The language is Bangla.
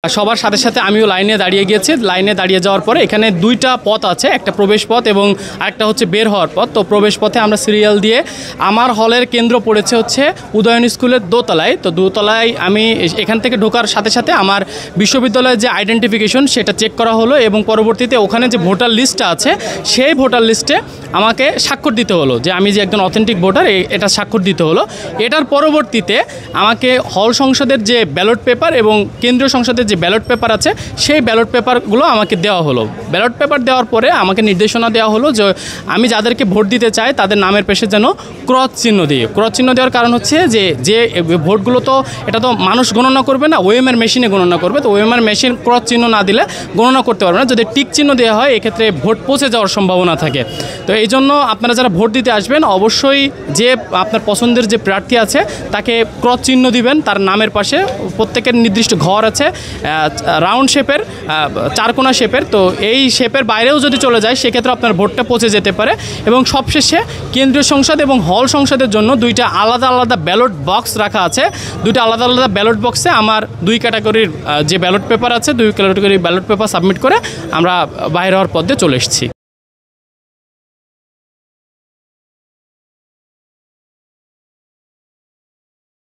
সবার সাথে সাথে আমিও লাইনে দাঁড়িয়ে গিয়েছি। লাইনে দাঁড়িয়ে যাওয়ার পরে এখানে দুইটা পথ আছে, একটা প্রবেশ পথ এবং আরেকটা হচ্ছে বের হওয়ার পথ। তো প্রবেশ পথে আমরা সিরিয়াল দিয়ে, আমার হলের কেন্দ্র পড়েছে হচ্ছে উদয়ন স্কুলের দোতলায়। তো দোতলায় আমি এখান থেকে ঢোকার সাথে সাথে আমার বিশ্ববিদ্যালয়ের যে আইডেন্টিফিকেশন সেটা চেক করা হলো এবং পরবর্তীতে ওখানে যে ভোটার লিস্টটা আছে সেই ভোটার লিস্টে আমাকে স্বাক্ষর দিতে হলো যে আমি যে একজন অথেন্টিক ভোটার, এটা স্বাক্ষর দিতে হলো। এটার পরবর্তীতে আমাকে হল সংসদের যে ব্যালট পেপার এবং কেন্দ্রীয় সংসদের যে ব্যালট পেপার আছে সেই ব্যালট পেপারগুলো আমাকে দেওয়া হলো। ব্যালট পেপার দেওয়ার পরে আমাকে নির্দেশনা দেওয়া হলো যে আমি যাদেরকে ভোট দিতে চাই তাদের নামের পেশে যেন ক্রস চিহ্ন দিই। ক্রস চিহ্ন দেওয়ার কারণ হচ্ছে যে ভোটগুলো তো এটা তো মানুষ গণনা করবে না, ওএমআর মেশিনে গণনা করবে। তো ওএমআর মেশিন ক্রস চিহ্ন না দিলে গণনা করতে পারবে না। যদি টিক চিহ্ন দেওয়া হয় এক্ষেত্রে ভোট পচে যাওয়ার সম্ভাবনা থাকে। তো এই জন্য আপনারা যারা ভোট দিতে আসবেন অবশ্যই যে আপনার পছন্দের যে প্রার্থী আছে তাকে ক্রস চিহ্ন দিবেন। তার নামের পাশে প্রত্যেকের নির্দিষ্ট ঘর আছে, রাউন্ড শেপের, চারকোনা শেপের। তো এই শেপের বাইরেও যদি চলে যায় সেক্ষেত্রে আপনার ভোটটা পচে যেতে পারে। এবং সবশেষে কেন্দ্রীয় সংসদ এবং হল সংসদের জন্য দুইটা আলাদা আলাদা ব্যালট বক্স রাখা আছে। দুইটা আলাদা আলাদা ব্যালট বক্সে আমার দুই ক্যাটাগরির যে ব্যালট পেপার আছে, দুই ক্যাটাগরির ব্যালট পেপার সাবমিট করে আমরা বাইরে হওয়ার পথে চলে এসেছি।